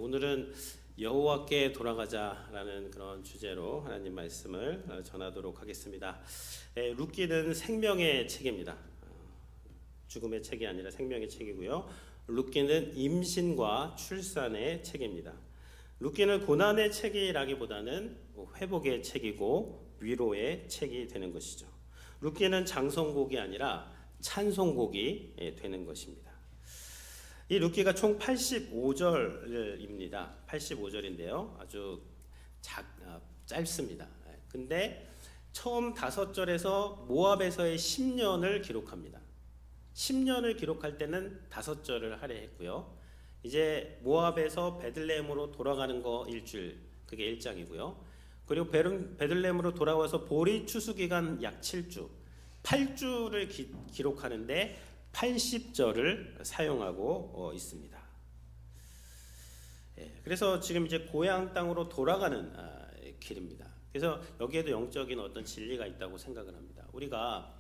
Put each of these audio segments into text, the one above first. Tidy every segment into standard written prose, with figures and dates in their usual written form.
오늘은 여호와께 돌아가자라는 그런 주제로 하나님 말씀을 전하도록 하겠습니다. 룻기는 생명의 책입니다. 죽음의 책이 아니라 생명의 책이고요. 룻기는 임신과 출산의 책입니다. 룻기는 고난의 책이라기보다는 회복의 책이고 위로의 책이 되는 것이죠. 룻기는 장성곡이 아니라 찬송곡이 되는 것입니다. 이 룻기가 총 85절입니다. 85절인데요. 아주 짧습니다. 근데 처음 5절에서 모압에서의 10년을 기록합니다. 10년을 기록할 때는 5절을 하려 했고요. 이제 모압에서 베들레헴으로 돌아가는 거 일주일, 그게 1장이고요. 그리고 베들레헴으로 돌아와서 보리 추수 기간 약 7주, 8주를 기록하는데 80절을 사용하고 있습니다. 그래서 지금 이제 고향 땅으로 돌아가는 길입니다. 그래서 여기에도 영적인 어떤 진리가 있다고 생각을 합니다. 우리가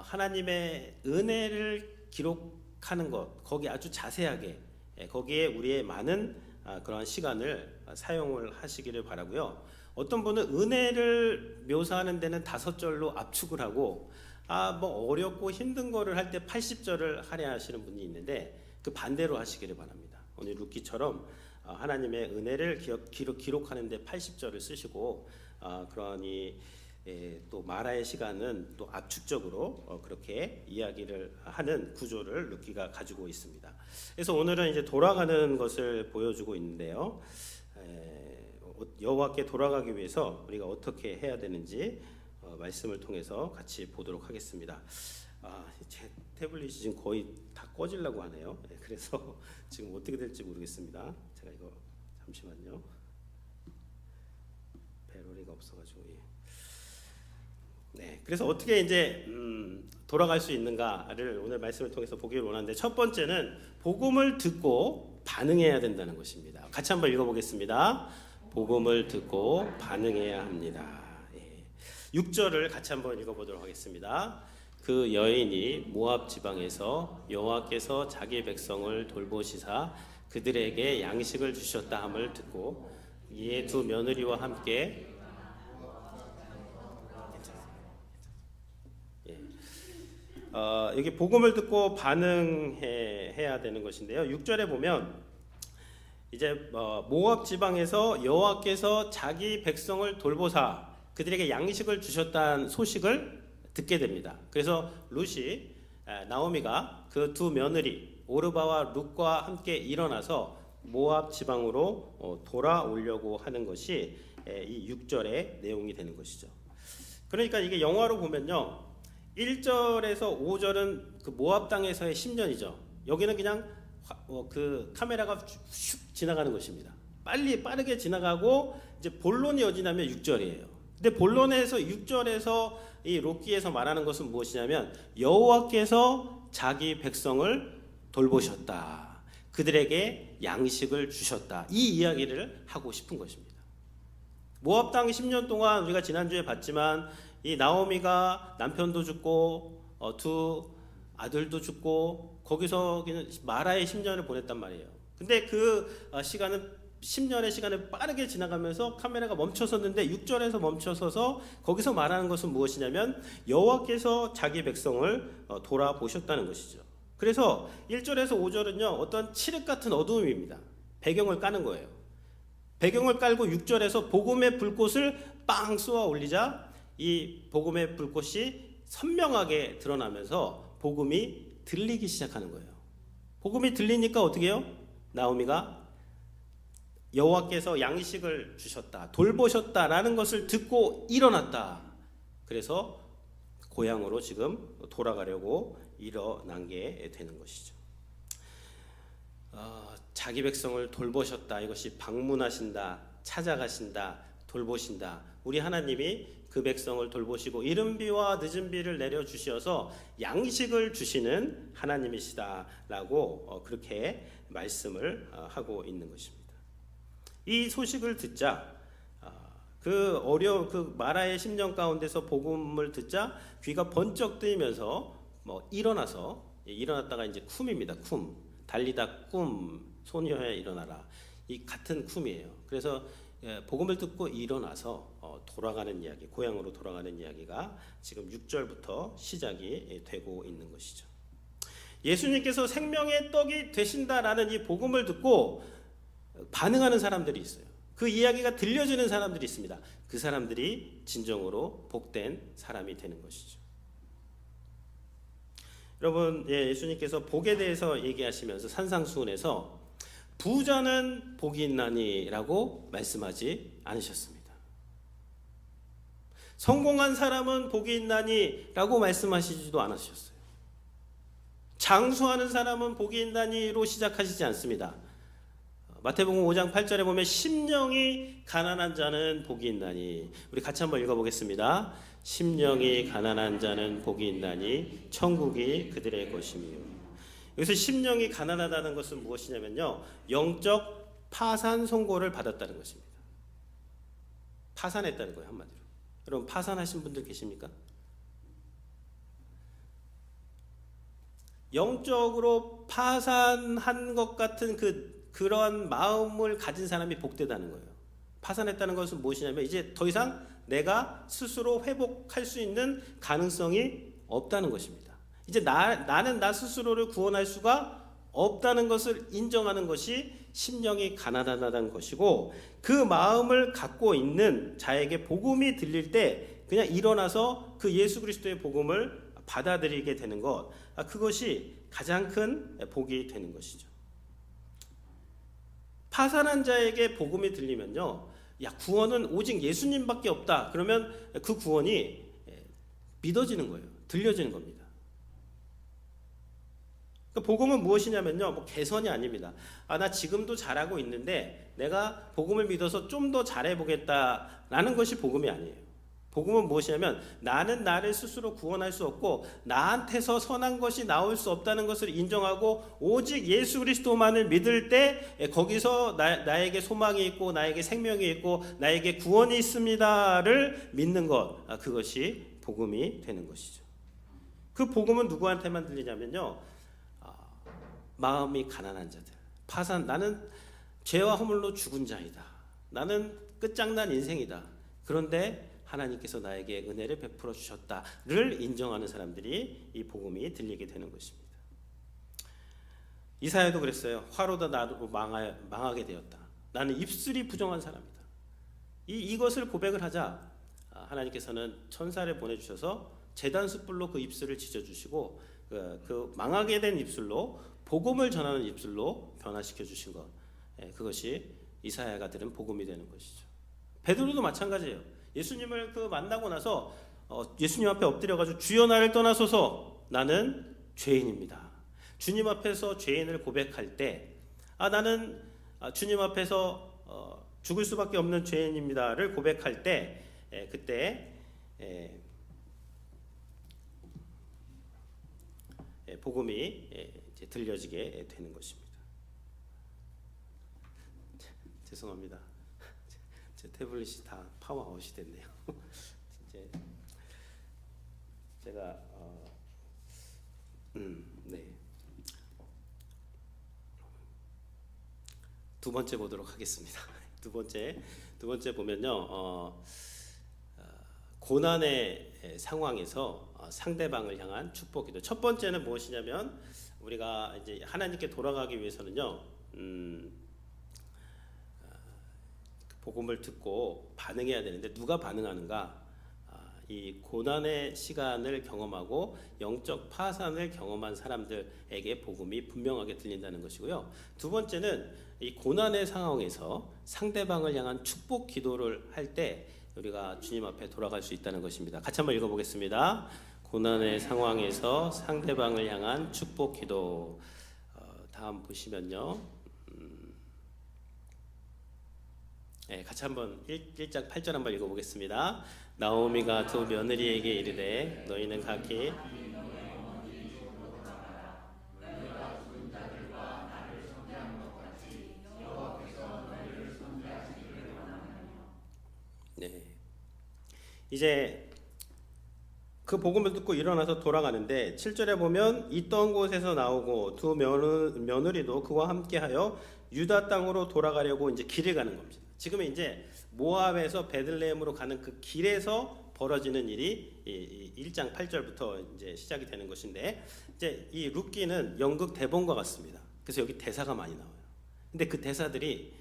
하나님의 은혜를 기록하는 것, 거기 아주 자세하게 거기에 우리의 많은 그러한 시간을 사용을 하시기를 바라고요. 어떤 분은 은혜를 묘사하는 데는 5절로 압축을 하고 뭐 어렵고 힘든 거를 할 때 80절을 하려 하시는 분이 있는데 그 반대로 하시기를 바랍니다. 오늘 룻기처럼 하나님의 은혜를 기록하는 데 80절을 쓰시고 그러니 또 마라의 시간은 또 압축적으로 그렇게 이야기를 하는 구조를 룻기가 가지고 있습니다. 그래서 오늘은 이제 돌아가는 것을 보여주고 있는데요. 여호와께 돌아가기 위해서 우리가 어떻게 해야 되는지 말씀을 통해서 같이 보도록 하겠습니다. 제 태블릿이 지금 거의 다 꺼지려고 하네요. 그래서 지금 어떻게 될지 모르겠습니다. 제가 이거 잠시만요. 배터리가 없어가지고. 네, 그래서 어떻게 이제 돌아갈 수 있는가를 오늘 말씀을 통해서 보기를 원하는데, 첫 번째는 복음을 듣고 반응해야 된다는 것입니다. 같이 한번 읽어보겠습니다. 복음을 듣고 반응해야 합니다. 6절을 같이 한번 읽어보도록 하겠습니다. 그 여인이 모압 지방에서 여호와께서 자기 백성을 돌보시사 그들에게 양식을 주셨다 함을 듣고 이에 두 며느리와 함께 여기 복음을 듣고 반응해야 되는 것인데요. 6절에 보면 이제 모압 지방에서 여호와께서 자기 백성을 돌보사 그들에게 양식을 주셨다는 소식을 듣게 됩니다. 그래서 룻이 나오미가 그 두 며느리 오르바와 룻과 함께 일어나서 모압 지방으로 돌아오려고 하는 것이 이 6절의 내용이 되는 것이죠. 그러니까 이게 영화로 보면요, 1절에서 5절은 그 모압 땅에서의 10년이죠. 여기는 그냥 그 카메라가 슉 지나가는 것입니다. 빠르게 지나가고 이제 본론이 어디 나면 6절이에요. 근데 본론에서 6절에서 이 룻기에서 말하는 것은 무엇이냐면 여호와께서 자기 백성을 돌보셨다, 그들에게 양식을 주셨다, 이 이야기를 하고 싶은 것입니다. 모압 땅 10년 동안 우리가 지난주에 봤지만 이 나오미가 남편도 죽고 두 아들도 죽고 거기서 마라의 10년을 보냈단 말이에요. 근데 그 시간은 10년의 시간을 빠르게 지나가면서 카메라가 멈춰섰는데 6절에서 멈춰서서 거기서 말하는 것은 무엇이냐면 여호와께서 자기 백성을 돌아보셨다는 것이죠. 그래서 1절에서 5절은요 어떤 칠흑 같은 어두움입니다. 배경을 까는 거예요. 배경을 깔고 6절에서 복음의 불꽃을 빵 쏘아 올리자 이 복음의 불꽃이 선명하게 드러나면서 복음이 들리기 시작하는 거예요. 복음이 들리니까 어떻게 해요? 나오미가 여호와께서 양식을 주셨다, 돌보셨다라는 것을 듣고 일어났다. 그래서 고향으로 지금 돌아가려고 일어난 게 되는 것이죠. 자기 백성을 돌보셨다, 이것이 방문하신다, 찾아가신다, 돌보신다. 우리 하나님이 그 백성을 돌보시고 이른 비와 늦은 비를 내려주셔서 양식을 주시는 하나님이시다라고 그렇게 말씀을 하고 있는 것입니다. 이 소식을 듣자 그 마라의 10년 가운데서 복음을 듣자 귀가 번쩍 뜨이면서 일어났다가 이제 쿰입니다. 쿰, 달리다 꿈, 소녀야 일어나라. 이 같은 쿰이에요. 그래서 복음을 듣고 일어나서 돌아가는 이야기, 고향으로 돌아가는 이야기가 지금 6절부터 시작이 되고 있는 것이죠. 예수님께서 생명의 떡이 되신다라는 이 복음을 듣고 반응하는 사람들이 있어요. 그 이야기가 들려지는 사람들이 있습니다. 그 사람들이 진정으로 복된 사람이 되는 것이죠. 여러분, 예수님께서 복에 대해서 얘기하시면서 산상수훈에서 부자는 복이 있나니라고 말씀하지 않으셨습니다. 성공한 사람은 복이 있나니라고 말씀하시지도 않으셨어요. 장수하는 사람은 복이 있나니로 시작하시지 않습니다. 마태복음 5장 8절에 보면 심령이 가난한 자는 복이 있나니, 우리 같이 한번 읽어보겠습니다. 심령이 가난한 자는 복이 있나니 천국이 그들의 것이며. 여기서 심령이 가난하다는 것은 무엇이냐면요, 영적 파산 선고를 받았다는 것입니다. 파산했다는 거예요, 한마디로. 여러분, 파산하신 분들 계십니까? 영적으로 파산한 것 같은 그러한 마음을 가진 사람이 복되다는 거예요. 파산했다는 것은 무엇이냐면 이제 더 이상 내가 스스로 회복할 수 있는 가능성이 없다는 것입니다. 이제 나는 나 스스로를 구원할 수가 없다는 것을 인정하는 것이 심령이 가난하다는 것이고, 그 마음을 갖고 있는 자에게 복음이 들릴 때 그냥 일어나서 그 예수 그리스도의 복음을 받아들이게 되는 것, 그것이 가장 큰 복이 되는 것이죠. 파산한 자에게 복음이 들리면요, 야, 구원은 오직 예수님밖에 없다. 그러면 그 구원이 믿어지는 거예요. 들려지는 겁니다. 복음은 무엇이냐면요, 뭐 개선이 아닙니다. 나 지금도 잘하고 있는데 내가 복음을 믿어서 좀 더 잘해보겠다라는 것이 복음이 아니에요. 복음은 무엇이냐면 나는 나를 스스로 구원할 수 없고 나한테서 선한 것이 나올 수 없다는 것을 인정하고 오직 예수 그리스도만을 믿을 때 거기서 나에게 소망이 있고 나에게 생명이 있고 나에게 구원이 있습니다를 믿는 것, 그것이 복음이 되는 것이죠. 그 복음은 누구한테만 들리냐면요, 마음이 가난한 자들, 나는 죄와 허물로 죽은 자이다, 나는 끝장난 인생이다, 그런데 하나님께서 나에게 은혜를 베풀어 주셨다를 인정하는 사람들이 이 복음이 들리게 되는 것입니다. 이사야도 그랬어요. 화로다 나로 망하게 되었다. 나는 입술이 부정한 사람이다. 이것을 고백을 하자 하나님께서는 천사를 보내주셔서 제단 숯불로 그 입술을 지져주시고 그 망하게 된 입술로 복음을 전하는 입술로 변화시켜 주신 것, 그것이 이사야가 들은 복음이 되는 것이죠. 베드로도 마찬가지예요. 예수님을 만나고 나서 예수님 앞에 엎드려가지고 주여 나를 떠나소서, 나는 죄인입니다. 주님 앞에서 죄인을 고백할 때 나는 주님 앞에서 죽을 수밖에 없는 죄인입니다를 고백할 때 그때 복음이 이제 들려지게 되는 것입니다. 죄송합니다. 제 태블릿이 다 파워아웃이 됐네요. 이제 제가 네. 두 번째 보도록 하겠습니다. 두 번째 보면요, 고난의 상황에서 상대방을 향한 축복기도. 첫 번째는 무엇이냐면 우리가 이제 하나님께 돌아가기 위해서는요, 복음을 듣고 반응해야 되는데 누가 반응하는가? 이 고난의 시간을 경험하고 영적 파산을 경험한 사람들에게 복음이 분명하게 들린다는 것이고요. 두 번째는 이 고난의 상황에서 상대방을 향한 축복 기도를 할 때 우리가 주님 앞에 돌아갈 수 있다는 것입니다. 같이 한번 읽어보겠습니다. 고난의 상황에서 상대방을 향한 축복 기도. 다음 보시면요, 같이 한번 1장 8절 한번 읽어보겠습니다. 나오미가 두 며느리에게 이르되 너희는 각기 이제 그 복음을 듣고 일어나서 돌아가는데 7절에 보면 있던 곳에서 나오고 두 며느리도 그와 함께하여 유다 땅으로 돌아가려고 이제 길을 가는 겁니다. 지금은 이제 모압에서 베들레헴으로 가는 그 길에서 벌어지는 일이 1장 8절부터 이제 시작이 되는 것인데, 이제 이 룻기는 연극 대본과 같습니다. 그래서 여기 대사가 많이 나와요. 근데 그 대사들이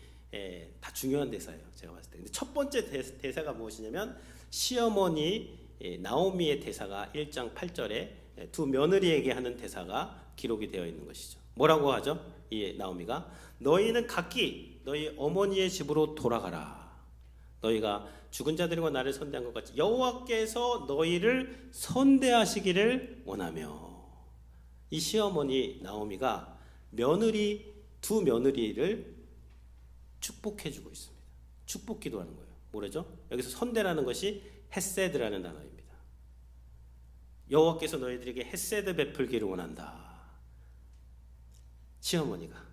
다 중요한 대사예요, 제가 봤을 때. 근데 첫 번째 대사가 무엇이냐면 시어머니 나오미의 대사가 1장 8절에 두 며느리에게 하는 대사가 기록이 되어 있는 것이죠. 뭐라고 하죠? 이 나오미가 너희는 각기 너희 어머니의 집으로 돌아가라. 너희가 죽은 자들과 나를 선대한 것 같이 여호와께서 너희를 선대하시기를 원하며. 이 시어머니 나오미가 두 며느리를 축복해주고 있습니다. 축복 기도하는 거예요. 뭐래죠? 여기서 선대라는 것이 헤세드라는 단어입니다. 여호와께서 너희들에게 헤세드 베풀기를 원한다. 시어머니가,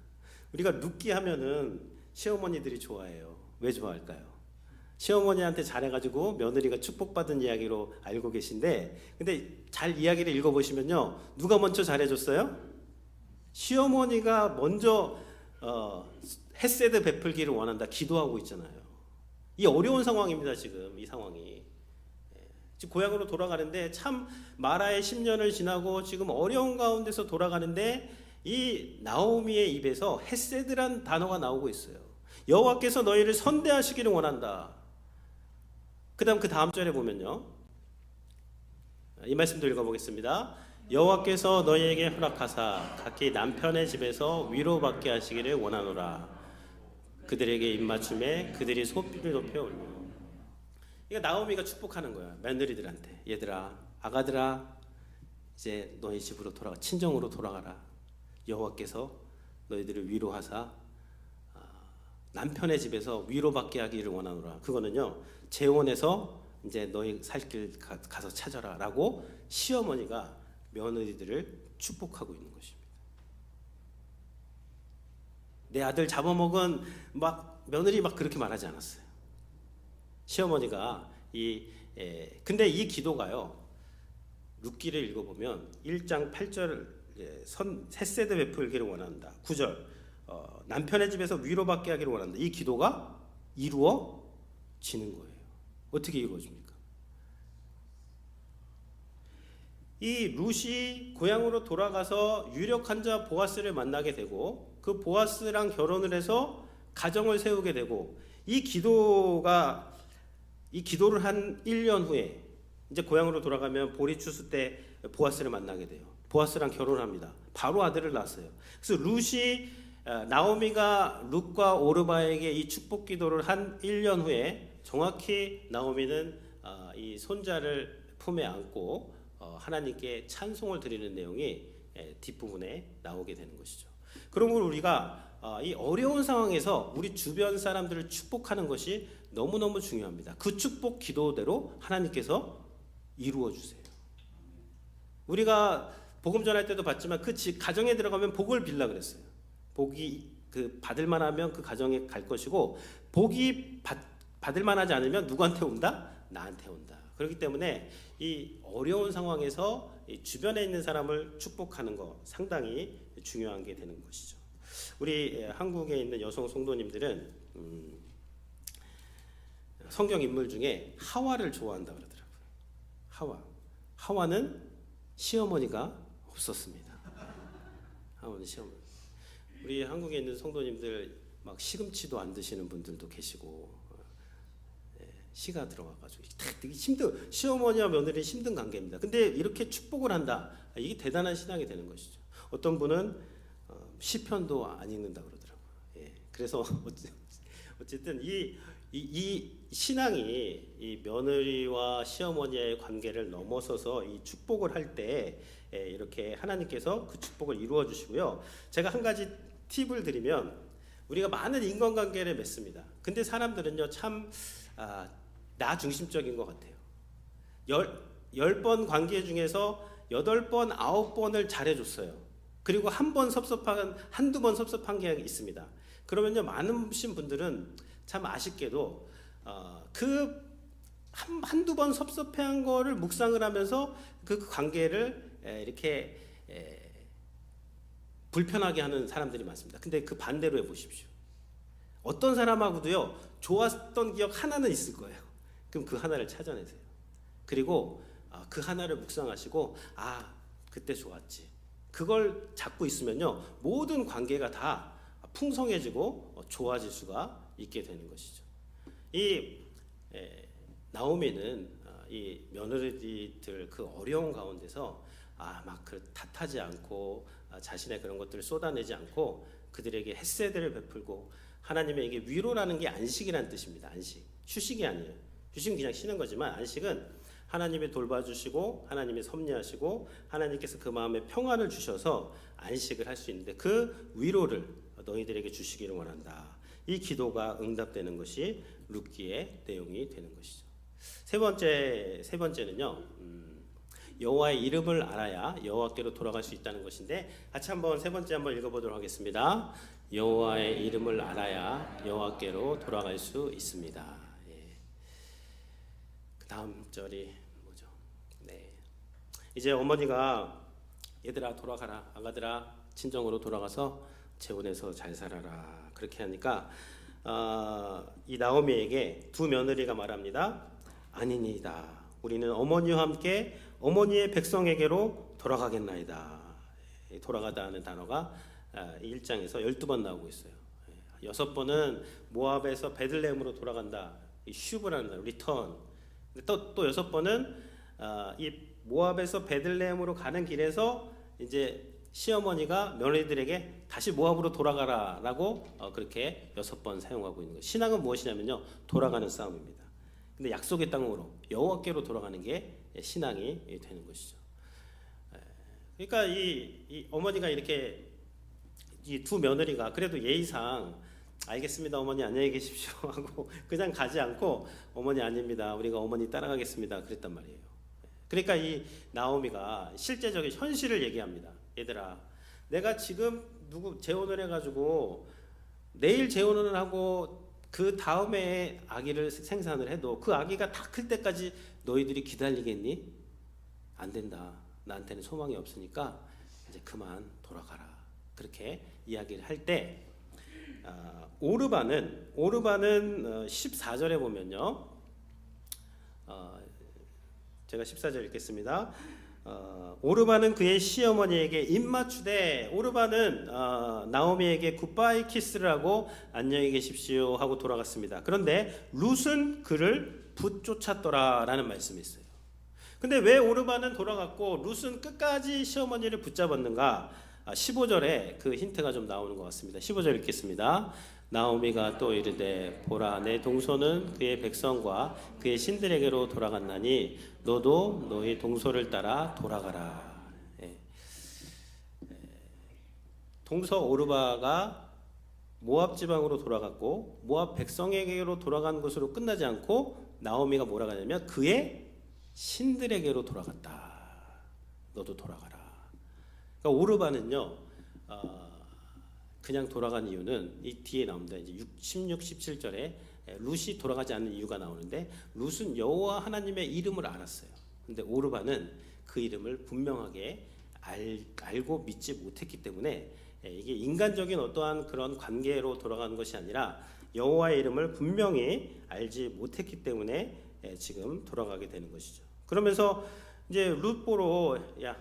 우리가 룻기 하면은 시어머니들이 좋아해요. 왜 좋아할까요? 시어머니한테 잘해가지고 며느리가 축복받은 이야기로 알고 계신데, 근데 잘 이야기를 읽어보시면요, 누가 먼저 잘해줬어요? 시어머니가 먼저 헤세드 베풀기를 원한다 기도하고 있잖아요. 이 어려운 상황입니다. 지금 이 상황이 지금 고향으로 돌아가는데, 참 마라의 10년을 지나고 지금 어려운 가운데서 돌아가는데 이 나오미의 입에서 헤세드란 단어가 나오고 있어요. 여호와께서 너희를 선대하시기를 원한다. 그 다음 절에 보면요, 이 말씀도 읽어보겠습니다. 여호와께서 너희에게 허락하사 각기 남편의 집에서 위로받게 하시기를 원하노라. 그들에게 입맞춤에 그들이 소비를 높여 올려. 이거 나오미가 축복하는 거야, 며느리들한테. 얘들아, 아가들아, 이제 너희 집으로 돌아가, 친정으로 돌아가라. 여호와께서 너희들을 위로하사 남편의 집에서 위로받게 하기를 원하노라. 그거는요, 재혼해서 이제 너희 살 길 가서 찾아라라고 시어머니가 며느리들을 축복하고 있는 것입니다. 내 아들 잡아먹은 며느리 그렇게 말하지 않았어요. 시어머니가 근데 이 기도가요, 룻기를 읽어보면 1장 8절 헤세드 베풀기를 원한다. 9절 남편의 집에서 위로받게 하기를 원한다. 이 기도가 이루어지는 거예요. 어떻게 이루어집니까? 이 룻이 고향으로 돌아가서 유력한 자 보아스를 만나게 되고, 그 보아스랑 결혼을 해서 가정을 세우게 되고, 이 기도를 한 1년 후에 이제 고향으로 돌아가면 보리 추수 때 보아스를 만나게 돼요. 보아스랑 결혼합니다. 바로 아들을 낳았어요. 그래서 나오미가 룻과 오르바에게 이 축복 기도를 한 1년 후에 정확히 나오미는 이 손자를 품에 안고 하나님께 찬송을 드리는 내용이 뒷부분에 나오게 되는 것이죠. 그러므로 우리가 이 어려운 상황에서 우리 주변 사람들을 축복하는 것이 너무너무 중요합니다. 그 축복 기도대로 하나님께서 이루어 주세요. 우리가 복음 전할 때도 봤지만 그 가정에 들어가면 복을 빌라 그랬어요. 복이 받을 만하면 그 가정에 갈 것이고, 복이 받을 만하지 않으면 누구한테 온다? 나한테 온다. 그렇기 때문에 이 어려운 상황에서 이 주변에 있는 사람을 축복하는 거 상당히 중요한 게 되는 것이죠. 우리 한국에 있는 여성 성도님들은 성경 인물 중에 하와를 좋아한다 그러더라고요. 하와는 시어머니가 없었습니다. 하와는 시어머니. 우리 한국에 있는 성도님들 시금치도 안 드시는 분들도 계시고, 씨가 들어가가지고 되게 시어머니와 며느리 힘든 관계입니다. 근데 이렇게 축복을 한다, 이게 대단한 신앙이 되는 것이죠. 어떤 분은 시편도 안 읽는다 그러더라고요. 그래서 어쨌든 이 신앙이 이 며느리와 시어머니의 관계를 넘어서서 이 축복을 할 때 이렇게 하나님께서 그 축복을 이루어 주시고요. 제가 한 가지 팁을 드리면, 우리가 많은 인간관계를 맺습니다. 근데 사람들은요, 참 나 중심적인 것 같아요. 10번 관계 중에서 8번, 9번을 잘해줬어요. 그리고 한두 번 섭섭한 게 있습니다. 그러면요, 많으신 분들은 참 아쉽게도 한두 번 섭섭한 거를 묵상을 하면서 그 관계를 이렇게 불편하게 하는 사람들이 많습니다. 근데 그 반대로 해보십시오. 어떤 사람하고도요 좋았던 기억 하나는 있을 거예요. 그럼 그 하나를 찾아내세요. 그리고 그 하나를 묵상하시고 그때 좋았지. 그걸 잡고 있으면요 모든 관계가 다 풍성해지고 좋아질 수가 있게 되는 것이죠. 이 나오미는 이 며느리들 그 어려운 가운데서 막 그 탓하지 않고 자신의 그런 것들을 쏟아내지 않고 그들에게 헤세드를 베풀고 하나님에게 위로라는 게 안식이라는 뜻입니다. 안식, 휴식이 아니에요. 휴식은 그냥 쉬는 거지만 안식은 하나님이 돌봐주시고 하나님이 섭리하시고 하나님께서 그 마음에 평안을 주셔서 안식을 할 수 있는데 그 위로를 너희들에게 주시기를 원한다. 이 기도가 응답되는 것이 룻기의 내용이 되는 것이죠. 세 번째는요. 여호와의 이름을 알아야 여호와께로 돌아갈 수 있다는 것인데 같이 한번 세 번째 한번 읽어보도록 하겠습니다. 여호와의 이름을 알아야 여호와께로 돌아갈 수 있습니다. 그 다음 절이 뭐죠? 이제 어머니가 얘들아 돌아가라, 아가들아 친정으로 돌아가서 재혼해서 잘 살아라 그렇게 하니까 이 나오미에게 두 며느리가 말합니다. 아니니이다. 우리는 어머니와 함께 어머니의 백성에게로 돌아가겠나이다. 돌아가다 하는 단어가 1장에서 12번 나오고 있어요. 6번은 모압에서 베들레헴으로 돌아간다. 슈브라는 단어, 리턴. 또 6번은 이 모압에서 베들레헴으로 가는 길에서 이제 시어머니가 며느리들에게 다시 모압으로 돌아가라라고 그렇게 6번 사용하고 있는 거예요. 신앙은 무엇이냐면요, 돌아가는 싸움입니다. 근데 약속의 땅으로 여호와께로 돌아가는 게 신앙이 되는 것이죠. 그러니까 이 어머니가 이렇게 이 두 며느리가 그래도 예의상 알겠습니다 어머니 안녕히 계십시오 하고 그냥 가지 않고 어머니 아닙니다 우리가 어머니 따라가겠습니다 그랬단 말이에요. 그러니까 이 나오미가 실제적인 현실을 얘기합니다. 얘들아 내가 지금 누구 재혼을 해가지고 내일 재혼을 하고 그 다음에 아기를 생산을 해도 그 아기가 다 클 때까지 너희들이 기다리겠니? 안 된다. 나한테는 소망이 없으니까 이제 그만 돌아가라. 그렇게 이야기를 할 때 오르반은 14절에 보면요. 제가 14절 읽겠습니다. 오르반은 그의 시어머니에게 입맞추되 오르반은 나오미에게 굿바이 키스를 하고 안녕히 계십시오 하고 돌아갔습니다. 그런데 룻은 그를 붙쫓았더라라는 말씀이 있어요. 근데 왜 오르반은 돌아갔고 룻은 끝까지 시어머니를 붙잡았는가? 15절에 그 힌트가 좀 나오는 것 같습니다. 15절 읽겠습니다. 나오미가 또 이르되 보라 내 동서는 그의 백성과 그의 신들에게로 돌아갔나니 너도 너희 동서를 따라 돌아가라. 동서 오르바가 모압 지방으로 돌아갔고 모압 백성에게로 돌아간 것으로 끝나지 않고 나오미가 뭐라 하냐면 그의 신들에게로 돌아갔다. 너도 돌아가라. 그러니까 오르바는요 그냥 돌아간 이유는 이 뒤에 나옵니다. 이제 16, 17절에 룻이 돌아가지 않는 이유가 나오는데 룻은 여호와 하나님의 이름을 알았어요. 근데 오르바는 그 이름을 분명하게 알고 믿지 못했기 때문에 이게 인간적인 어떠한 그런 관계로 돌아가는 것이 아니라 여호와의 이름을 분명히 알지 못했기 때문에 지금 돌아가게 되는 것이죠. 그러면서 이제 룻 보러 야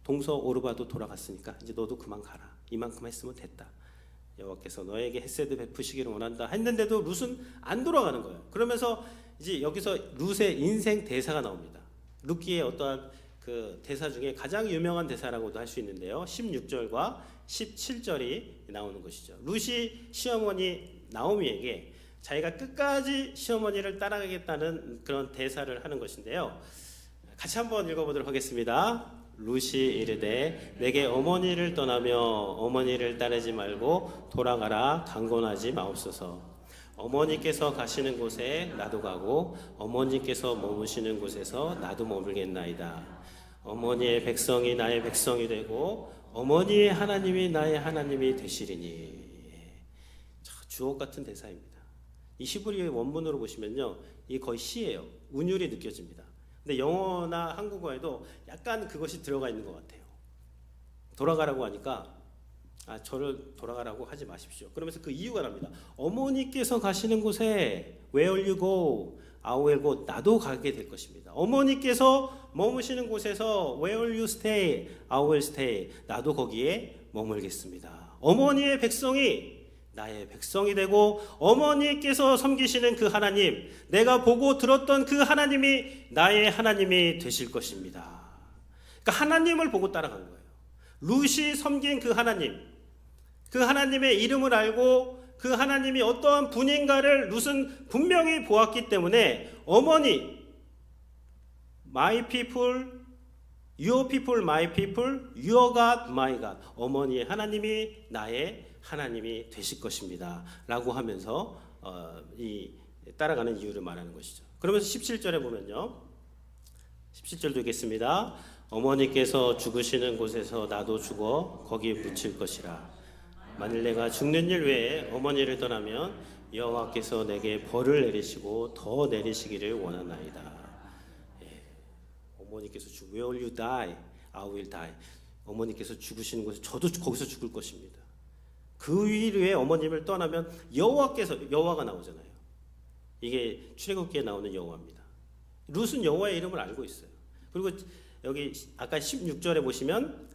동서 오르바도 돌아갔으니까 이제 너도 그만 가라. 이만큼 했으면 됐다. 여호와께서 너에게 헤세드 베푸시기를 원한다 했는데도 룻은 안 돌아가는 거예요. 그러면서 이제 여기서 룻의 인생 대사가 나옵니다. 룻기의 어떠한 그 대사 중에 가장 유명한 대사라고도 할 수 있는데요. 16절과 17절이 나오는 것이죠. 룻이 시어머니 나오미에게 자기가 끝까지 시어머니를 따라가겠다는 그런 대사를 하는 것인데요. 같이 한번 읽어보도록 하겠습니다. 룻이 이르되 내게 어머니를 떠나며 어머니를 따르지 말고 돌아가라 강권하지 마옵소서. 어머니께서 가시는 곳에 나도 가고 어머니께서 머무시는 곳에서 나도 머물겠나이다. 어머니의 백성이 나의 백성이 되고 어머니의 하나님이 나의 하나님이 되시리니. 주옥 같은 대사입니다. 이 히브리 원문으로 보시면요, 이 거의 시예요. 운율이 느껴집니다. 근데 영어나 한국어에도 약간 그것이 들어가 있는 것 같아요. 돌아가라고 하니까 저를 돌아가라고 하지 마십시오. 그러면서 그 이유가 납니다. 어머니께서 가시는 곳에 where you go, I will go. 나도 가게 될 것입니다. 어머니께서 머무시는 곳에서 where you stay, I will stay. 나도 거기에 머물겠습니다. 어머니의 백성이 나의 백성이 되고 어머니께서 섬기시는 그 하나님, 내가 보고 들었던 그 하나님이 나의 하나님이 되실 것입니다. 그러니까 하나님을 보고 따라간 거예요. 룻이 섬긴 그 하나님, 그 하나님의 이름을 알고 그 하나님이 어떠한 분인가를 룻은 분명히 보았기 때문에 어머니, my people, your people, my people, your God, my God. 어머니의 하나님이 나의 하나님이 되실 것입니다 라고 하면서 따라가는 이유를 말하는 것이죠. 그러면서 17절에 보면요, 17절도 읽겠습니다. 어머니께서 죽으시는 곳에서 나도 죽어 거기에 묻힐 것이라. 만일 내가 죽는 일 외에 어머니를 떠나면 여호와께서 내게 벌을 내리시고 더 내리시기를 원하나이다. 어머니께서 where will you die? I will die. 어머니께서 죽으시는 곳에 저도 거기서 죽을 것입니다. 그 위에 어머님을 떠나면 여호와가 나오잖아요. 이게 출애굽기에 나오는 여호와입니다. 룻은 여호와의 이름을 알고 있어요. 그리고 여기 아까 16절에 보시면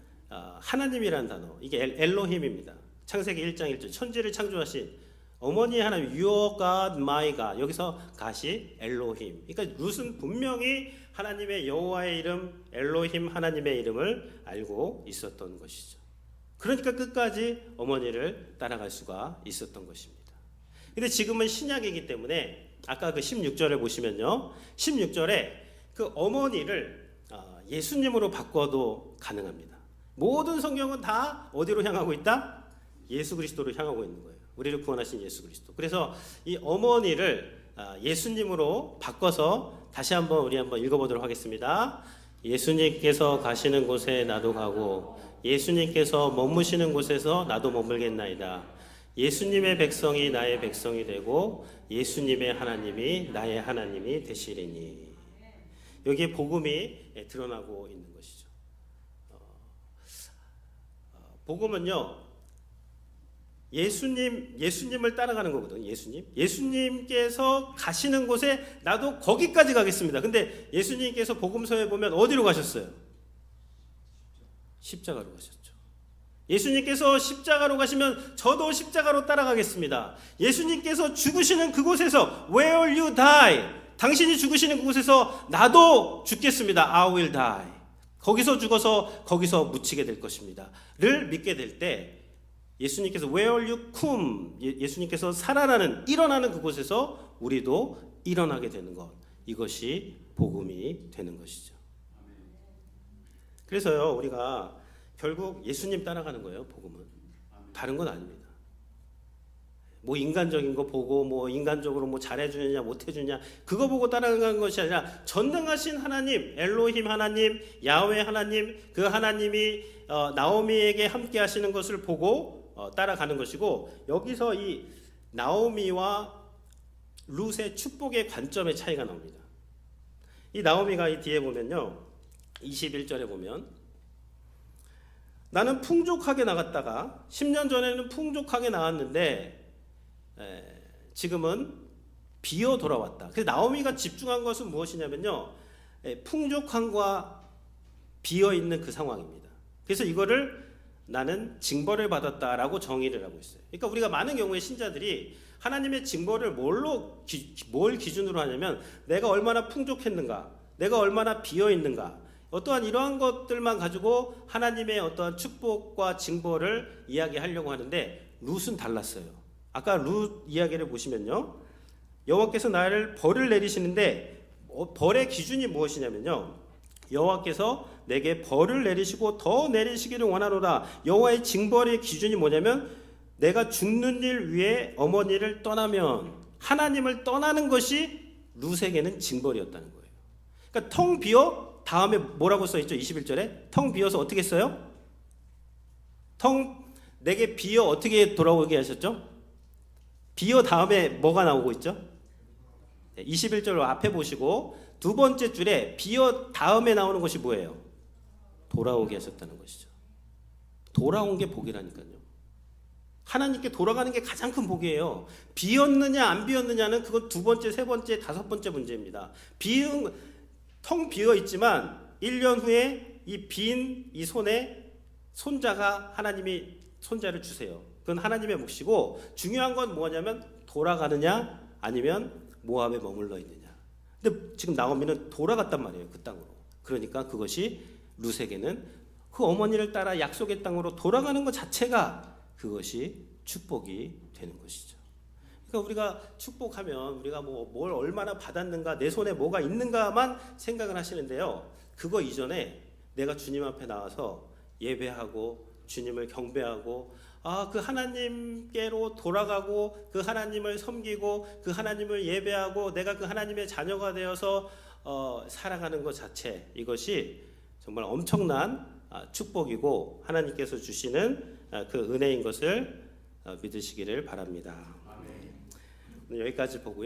하나님이라는 단어, 이게 엘로힘입니다. 창세기 1장 1절 천지를 창조하신 어머니의 하나님 Your God, my God. 여기서 가시 엘로힘. 그러니까 룻은 분명히 하나님의 여호와의 이름 엘로힘 하나님의 이름을 알고 있었던 것이죠. 그러니까 끝까지 어머니를 따라갈 수가 있었던 것입니다. 근데 지금은 신약이기 때문에 아까 그 16절을 보시면요, 16절에 그 어머니를 예수님으로 바꿔도 가능합니다. 모든 성경은 다 어디로 향하고 있다? 예수 그리스도로 향하고 있는 거예요. 우리를 구원하신 예수 그리스도. 그래서 이 어머니를 예수님으로 바꿔서 다시 우리 한번 읽어보도록 하겠습니다. 예수님께서 가시는 곳에 나도 가고 예수님께서 머무시는 곳에서 나도 머물겠나이다. 예수님의 백성이 나의 백성이 되고 예수님의 하나님이 나의 하나님이 되시리니. 여기에 복음이 드러나고 있는 것이죠. 복음은요, 예수님을 따라가는 거거든요. 예수님께서 가시는 곳에 나도 거기까지 가겠습니다. 근데 예수님께서 복음서에 보면 어디로 가셨어요? 십자가로 가셨죠. 예수님께서 십자가로 가시면 저도 십자가로 따라가겠습니다. 예수님께서 죽으시는 그곳에서 where will you die? 당신이 죽으시는 그곳에서 나도 죽겠습니다. I will die. 거기서 죽어서 거기서 묻히게 될 것입니다. 를 믿게 될 때 예수님께서 where will you come? 예수님께서 살아나는 일어나는 그곳에서 우리도 일어나게 되는 것. 이것이 복음이 되는 것이죠. 그래서요, 우리가 결국 예수님 따라가는 거예요. 복음은 다른 건 아닙니다. 뭐 인간적인 거 보고 뭐 인간적으로 뭐 잘해주느냐 못해주느냐 그거 보고 따라가는 것이 아니라 전능하신 하나님, 엘로힘 하나님, 야훼 하나님, 그 하나님이 나오미에게 함께 하시는 것을 보고 따라가는 것이고, 여기서 이 나오미와 룻의 축복의 관점의 차이가 나옵니다. 이 나오미가 이 뒤에 보면요, 21절에 보면 나는 풍족하게 나갔다가 10년 전에는 풍족하게 나왔는데 지금은 비어 돌아왔다. 그래서 나오미가 집중한 것은 무엇이냐면요, 풍족함과 비어 있는 그 상황입니다. 그래서 이거를 나는 징벌을 받았다라고 정의를 하고 있어요. 그러니까 우리가 많은 경우에 신자들이 하나님의 징벌을 뭘 기준으로 하냐면 내가 얼마나 풍족했는가, 내가 얼마나 비어 있는가, 어떠한 이러한 것들만 가지고 하나님의 어떠한 축복과 징벌을 이야기하려고 하는데 룻은 달랐어요. 아까 룻 이야기를 보시면요, 여호와께서 나를 벌을 내리시는데 벌의 기준이 무엇이냐면요, 여호와께서 내게 벌을 내리시고 더 내리시기를 원하노라. 여호와의 징벌의 기준이 뭐냐면 내가 죽는 일 위에 어머니를 떠나면 하나님을 떠나는 것이 룻에게는 징벌이었다는 거예요. 그러니까 텅 비어 다음에 뭐라고 써있죠? 21절에 텅 비어서 어떻게 써요? 내게 비어 어떻게 돌아오게 하셨죠? 비어 다음에 뭐가 나오고 있죠? 21절 앞에 보시고 두 번째 줄에 비어 다음에 나오는 것이 뭐예요? 돌아오게 하셨다는 것이죠. 돌아온 게 복이라니까요. 하나님께 돌아가는 게 가장 큰 복이에요. 비었느냐 안 비었느냐는 그건 두 번째, 세 번째, 다섯 번째 문제입니다. 텅 비어 있지만 1년 후에 이 손에 손자가 하나님이 손자를 주세요. 그건 하나님의 몫이고, 중요한 건 뭐냐면 돌아가느냐 아니면 모압에 머물러 있느냐. 근데 지금 나오미는 돌아갔단 말이에요, 그 땅으로. 그러니까 그것이 룻에게는 그 어머니를 따라 약속의 땅으로 돌아가는 것 자체가 그것이 축복이 되는 것이죠. 그러니까 우리가 축복하면 우리가 뭘 얼마나 받았는가, 내 손에 뭐가 있는가만 생각을 하시는데요. 그거 이전에 내가 주님 앞에 나와서 예배하고 주님을 경배하고 그 하나님께로 돌아가고 그 하나님을 섬기고 그 하나님을 예배하고 내가 그 하나님의 자녀가 되어서 살아가는 것 자체, 이것이 정말 엄청난 축복이고 하나님께서 주시는 그 은혜인 것을 믿으시기를 바랍니다. 오늘 여기까지 보고요.